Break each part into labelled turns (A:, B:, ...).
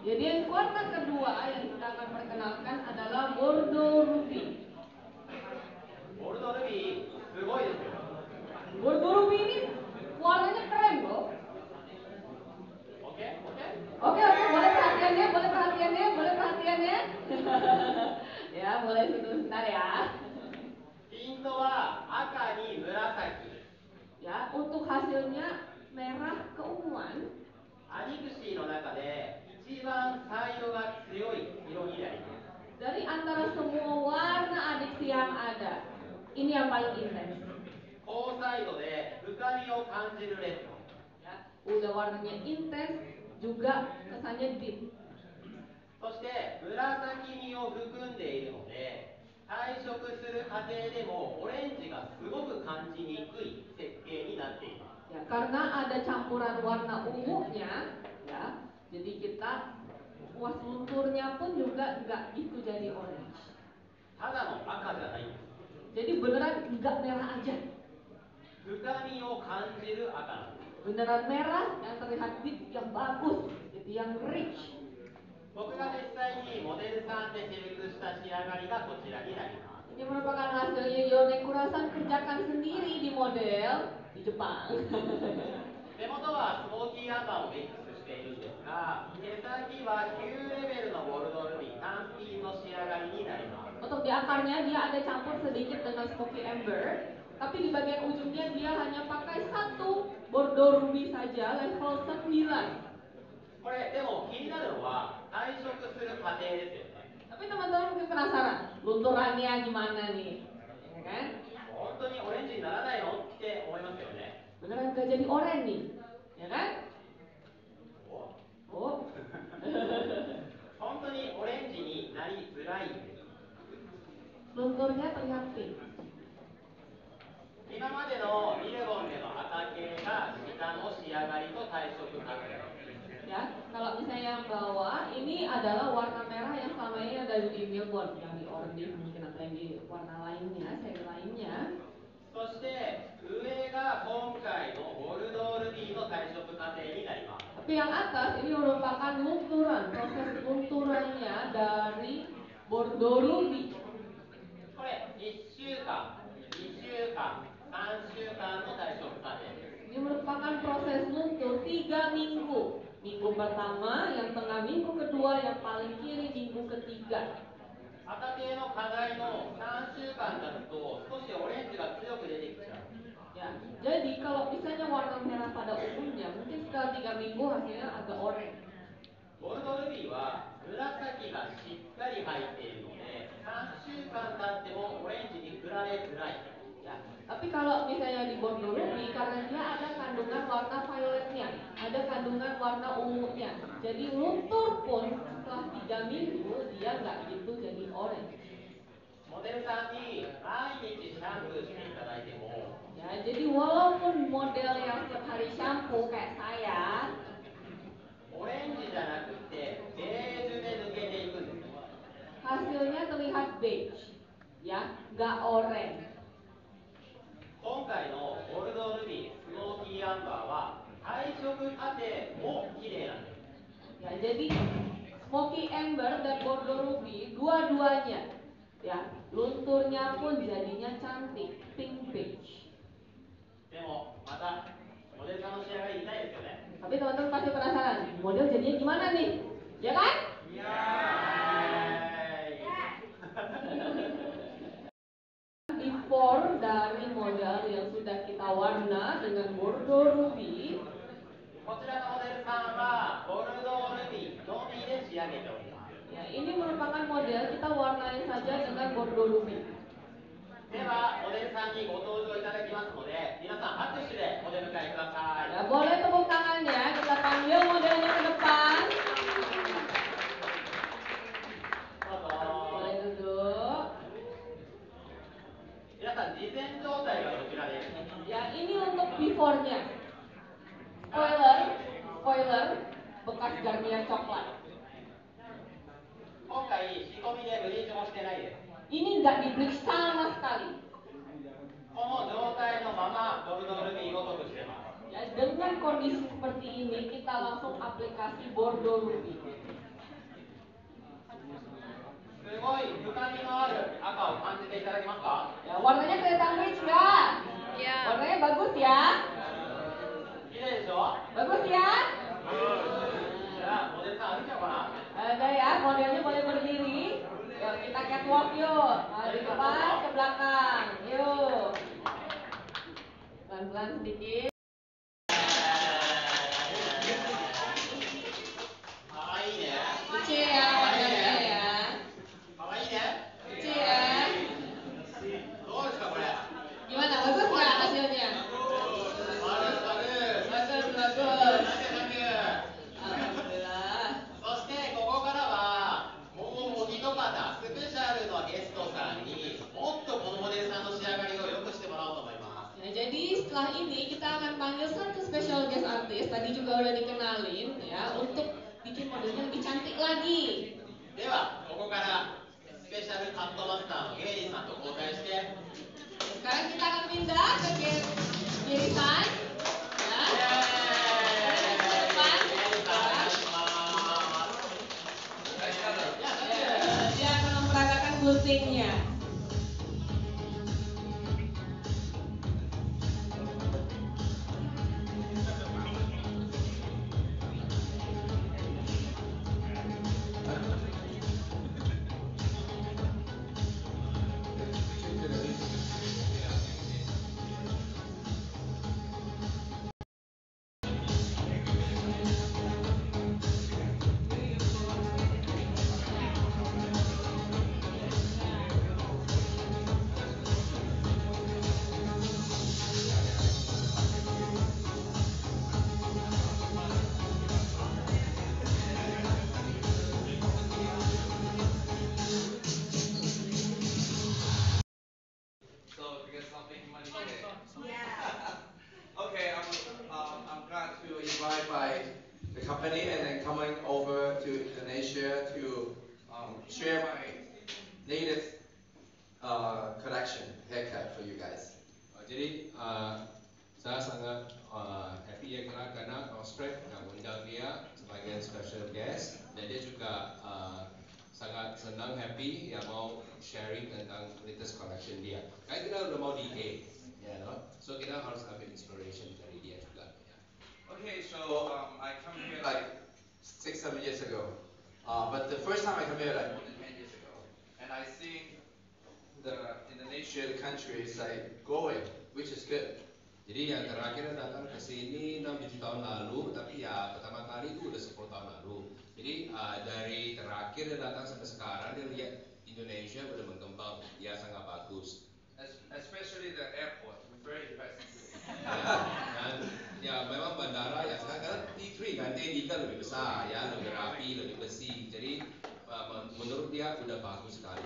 A: Jadi yang warna kedua yang kita akan perkenalkan adalah Bordeaux Ruby.
B: ボルドールビー、すごいですよ。
A: Bordeaux Ruby ini warnanya keren loh.
B: Oke, oke.
A: Oke, boleh perhatiannya, boleh perhatiannya, boleh perhatiannya. Ya, boleh sebentar ya.
B: ピントは赤に紫。
A: Ya, untuk hasilnya merah keunguan.
B: アニクシーの中で一番彩色が強い色になります。
A: Dari antara semua warna adiksi yang ada, ini yang paling intens.
B: 高彩度で深みを感じるレッド。
A: Ya, udah warnanya intens, juga kesannya deep.
B: そして紫みを含んでいるので、退色する過程でもオレンジがすごく感じにくい設計になっています。
A: Ya, karena ada campuran warna ungunya, ya, jadi kita puas lunturnya pun juga nggak gitu jadi orange.
B: ただの赤じゃないんです。
A: Jadi beneran nggak merah aja.
B: 深みを感じる赤なんです。
A: Beneran merah yang terlihat deep, yang bagus, jadi yang rich.
B: 僕が実際にモデルさんでセレクした仕上がりがこちらになります。
A: Ini merupakan hasilnya Yone Kurasan kerjakan sendiri di model di Jepang.
B: 手元はスモーキーアンバーをミックスしているんですが、手先は9レベルのボルドールビー単品の仕上がりになります。
A: Untuk di akarnya dia ada campur sedikit dengan smoky amber, tapi di bagian ujungnya dia hanya pakai satu Bordeaux Ruby saja level 9.
B: これでも気になるのは退色する過程ですよね。
A: Tapi teman-teman mungkin penasaran, lunturannya gimana nih? Ya kan?
B: 本当にオレンジにならないのって思いますよね。
A: Beneran gak jadi oranye nih? Ya kan?
B: お
A: Oh.
B: 本当にオレンジになりづらいんです。
A: Lunturnya terlihat pink.
B: 今までのビルボンでの赤系が下の仕上がりと退色過程。
A: Ya, kalau misalnya yang bawah ini adalah warna merah yang selama ini ada di Milborn, yang di Ordiv mungkin atau yang di warna lainnya, seri lainnya.
B: そして上が今回のボルドールビーの退色過程になります。
A: Tapi yang atas ini merupakan lunturan, proses lunturannya dari Bordeaux Ruby.
B: これ1週間、2週間、3週間の退色過程です。
A: Ini merupakan proses luntur 3 minggu. Minggu pertama, yang tengah, minggu kedua, yang paling kiri, minggu ketiga.
B: 赤系の課題の3週間経つと少しオレンジが強く出てきちゃう。
A: Ya, jadi kalau misalnya warna merah pada umumnya, mungkin setelah 3 minggu hasilnya agak oranye.
B: ボルドールビーは紫がしっかり入っているので3週間経ってもオレンジに振られづらい。
A: Ya, tapi kalau misalnya di Bordeaux Ruby, karena dia ada kandungan warna violetnya, ada kandungan warna ungunya, jadi luntur pun setelah 3 minggu dia nggak gitu jadi orange.
B: モデルさんに毎日シャンプーしていただいても
A: Ya, jadi walaupun model yang setiap hari shampoo kayak saya,
B: オレンジじゃなくてベージュで抜けていくんです。
A: hasilnya terlihat beige, ya, nggak orange.
B: 今回のボルドールビースモーキーアンバーは退色過程も綺麗なんです。
A: Ya, jadi Smoky Amber dan Bordeaux Ruby dua-duanya, ya, lunturnya pun jadinya cantik, pink beige.
B: でもまたモデルさんの仕上がり見たいですよね。
A: Tapi teman-teman pasti penasaran, model jadinya gimana nih? Ya kan?
B: イエーイ
A: Before dari model yang sudah kita warna dengan Bordeaux Ruby,
B: こちらのモデルさんはボルドールビーのみで仕上げております。
A: ya, ini merupakan model kita warnai saja dengan Bordeaux Ruby.
B: ではモデルさんにご登場いただきますので皆さん拍手でお出迎えください。
A: Ya, boleh tepuk tangannya, kita panggil modelnya ke depan.
B: どうぞ。
A: Boleh duduk.
B: 皆さん事前状態がこちらです。
A: Ya, ini untuk before-nya. Spoiler, bekas Garnier coklat.
B: 今回仕込みでブリーチもしてないです。
A: Ini nggak di bleach sama sekali.
B: この状態のままボルドールビーを塗布してます。
A: Ya, dengan kondisi seperti ini kita langsung aplikasi Bordeaux Ruby.
B: すごい深みのある赤を感じていただけますか？
A: Ya, warnanya kelihatan rich nggak? Warnanya bagus ya?
B: 綺麗でしょ？
A: Bagus ya?
B: じゃあモデルさん歩いちゃおうかな。
A: Ada ya, modelnya boleh berdiri. Yuk, kita catwalk yuk. Dari depan ke belakang. Yuk. Pelan-pelan sedikit.
B: かわいいね。
A: Lucu ya warnanya ya.
B: かわいいね。
A: Lucu ya.
B: どうですかこれ？
A: Gimana? Bagus nggak hasilnya?
B: バグ。
A: Bagus.
B: サク。
A: Alhamdulillah.
B: そしてここからはもうお一方スペシャルのゲストさんにもっとこのモデルさんの仕上がりを良くしてもらおうと思います。
A: Ya, jadi setelah ini kita akan panggil satu special guest artist. Tadi juga udah dikenalin ya untuk bikin modelnya lebih cantik lagi.
B: ではここからスペシャルカットマスターのゲイリーさんと交代して
A: Sekarang kita akan pindah ke Girisan. Ya.
B: ゲイリーさんお願いします。
A: Dia akan memperagakan guntingnya.
C: So you guys not making money today? Yeah. Okay, I'm glad to invite by the company and then coming over to Indonesia to share my native collection haircut for you guys.
D: Jadi saya sangat happy ya karena Constrate mengundang dia sebagai special guest dan dia juga sangat senang happy ya mau sharing tentang latest collection dia. Kan kita udah mau di A, ya no? So kita harus ambil inspiration dari dia juga. Ya.
C: Okay, so I come here like 6-7 years ago, but the first time I come here like more than 10 years ago, and I see the Indonesia, the country is like growing, which is good.
D: Jadi yang terakhir datang ke sini 6-7 tahun lalu, tapi ya pertama kali itu udah 10 tahun lalu. Jadi dari terakhir dia datang sampai sekarang dia lihat Indonesia udah berkembang, ya sangat bagus.
C: Especially the airport, very impressive.
D: Dan ya memang bandara ya sekarang T3 kan T3 lebih besar ya, lebih rapi, lebih bersih. Jadi menurut dia udah bagus sekali.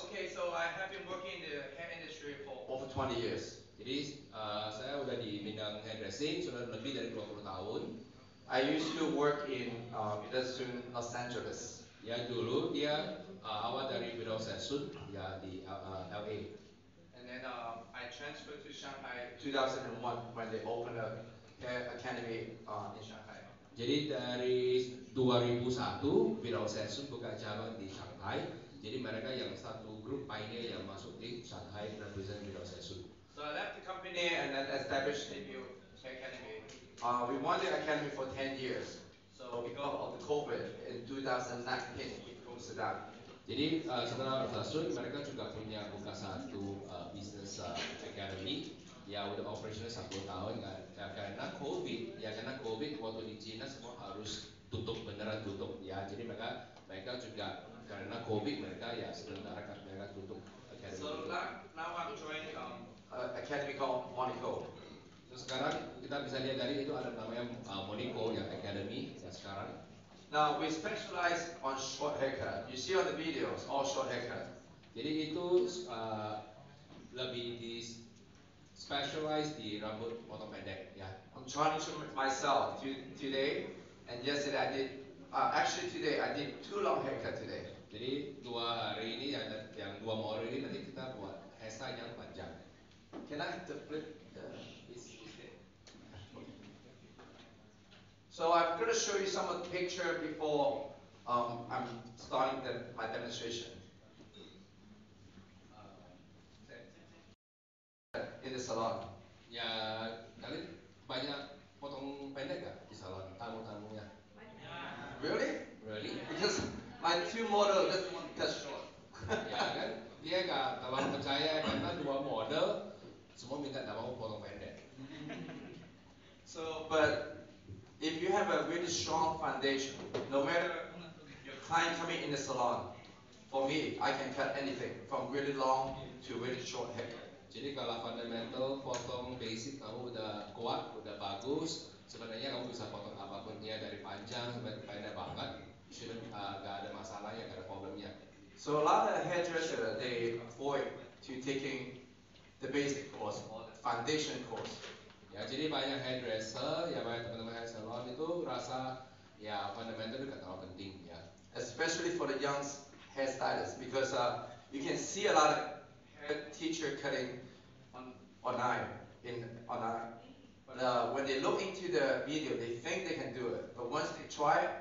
C: Okay, so I have been working in the hair industry for over 20 years.
D: Jadi saya udah di bidang hairdressing sudah lebih dari 20 tahun.
C: I used to work in Los Angeles.
D: Ya dulu dia awal dari Widow Sessun ya di LA.
C: And then I transferred to Shanghai 2001 when they opened a hair academy in Shanghai.
D: Jadi dari 2001 Widow Sessun buka cabang di Shanghai. Jadi mereka yang satu grup pioneer yang masuk di Shanghai represent Widow Sessun.
C: So I left the company and then established a new academy. We wanted the academy for 10 years. So because of the COVID in 2019, we closed it down.
D: Jadi setelah Sessun mereka juga punya buka satu business academy. Ya udah operasional 10 tahun kan. Ya, karena COVID waktu di Cina semua harus tutup beneran tutup ya. Jadi mereka juga karena COVID mereka ya sementara mereka tutup academy.
C: So now I'm joining academy called Monaco.
D: So sekarang kita bisa lihat dari itu ada namanya Monaco yang academy ya sekarang.
C: Now we specialize on short haircut. You see on the videos, all short haircut.
D: Jadi itu lebih di specialize di rambut potong pendek ya.
C: I'm trying to myself today and yesterday I did. Actually today I did 2 long haircut today.
D: Jadi 2 hari ini yang 2 model ini nanti kita buat hairstyle yang panjang.
C: Can I flip this? So I'm going to show you some of the picture before I'm starting my demonstration. in the salon?
D: Ya, kalian banyak potong pendek gak di salon tamu-tamunya?
C: Really?
D: Really?
C: Because my two models just want to cut short.
D: Ya kan, dia gak terlalu percaya karena dua model semua minta tak mau potong pendek.
C: So, but if you have a really strong foundation, no matter your client coming in the salon, for me, I can cut anything from really long to really short haircut.
D: Jadi kalau fundamental potong basic kamu udah kuat, udah bagus, sebenarnya kamu bisa potong apapun ya dari panjang sampai pendek banget, gak ada masalahnya, gak ada problemnya.
C: So a lot of hairdressers, they avoid to taking the basic course or the foundation course.
D: Ya, jadi banyak hairdresser, ya banyak teman-teman hair salon itu rasa ya fundamental itu gak terlalu penting ya.
C: Especially for the young hairstylists, because you can see a lot of hair teacher cutting online. But when they look into the video, they think they can do it. But once they try it,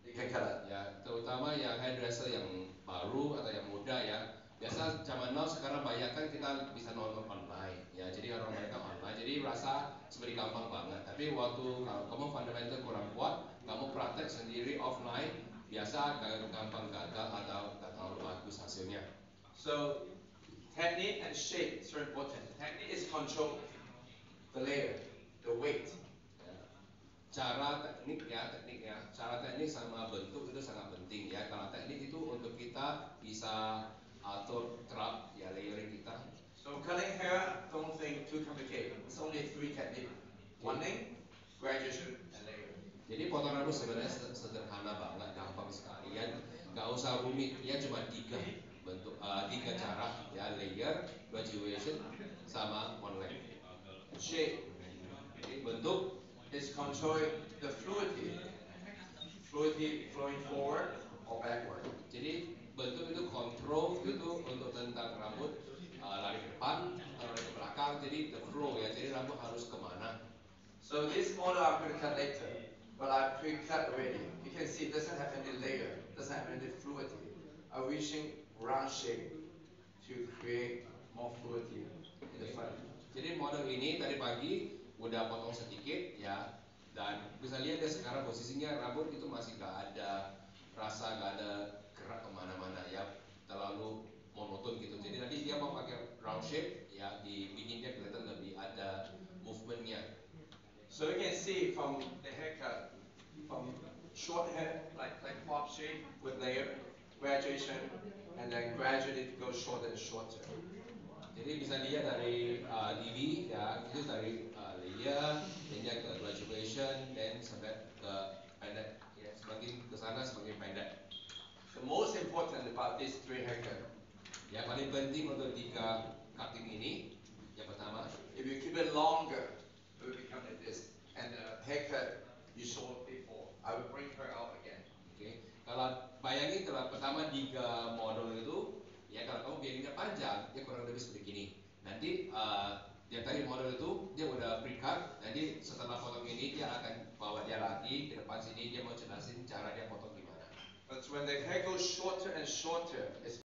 C: they can cut it.
D: Ya, terutama yang hairdresser yang baru atau yang muda ya. Biasa zaman now sekarang banyak kan kita bisa nonton online ya. Jadi orang mereka online, jadi rasa seperti gampang banget. Tapi waktu kamu fundamental kurang kuat, kamu praktek sendiri offline, biasa gampang gagal atau gak terlalu bagus hasilnya.
C: So technique and shape is very important. Technique is control the layer, the weight.
D: Cara teknik ya, cara teknik sama bentuk itu sangat penting ya. Kalau teknik itu untuk kita bisa atur kerap ya layering kita.
C: So cutting hair, don't think too complicated. It's only 3 techniques: onening, graduation, and layering.
D: Jadi potong rambut sebenarnya sederhana banget, gampang sekali ya. Gak usah rumit, ya cuma 3 bentuk, 3 cara ya, layer, graduation, sama one-leg.
C: Shape.
D: Jadi bentuk
C: Is controlling the fluidity flowing forward or backward.
D: Jadi bentuk itu kontrol itu untuk tentang rambut lari ke depan atau lari ke belakang. Jadi the flow ya, jadi rambut harus kemana.
C: So this model I'm going to cut later, but I pre-cut already. You can see it doesn't have any layer, doesn't have any fluidity. I'm reaching round shape to create more fluidity in the front.
D: Jadi model ini tadi pagi udah potong sedikit ya, dan bisa lihat ya sekarang posisinya rambut itu masih gak ada rasa, gak ada gerak kemana-mana ya, terlalu monoton gitu. Jadi nanti dia mau pakai round shape ya, dibikin dia kelihatan lebih ada movementnya.
C: So you can see from the haircut, from short hair like pop shape with layer, graduation, and then gradually go shorter and shorter.
D: Jadi bisa lihat dari DV ya, itu dari layer, dan ke graduation, dan sampai ke pendek ya, semakin ke sana semakin pendek.
C: The most important about these 3 haircut,
D: Yang paling penting untuk 3 cutting ini, yang pertama,
C: if you keep it longer, it will become like this. And the haircut you saw before, I will bring her out again.
D: okay. Kalau bayangin kalau pertama 3 model itu, ya kalau kamu biarinnya panjang, dia kurang lebih seperti gini. Nanti yang tadi model itu dia udah pre-cut, nanti setelah potong ini dia akan bawa dia lagi ke depan sini, dia mau jelasin cara dia potong gimana.
C: But when the hair goes shorter and shorter, it's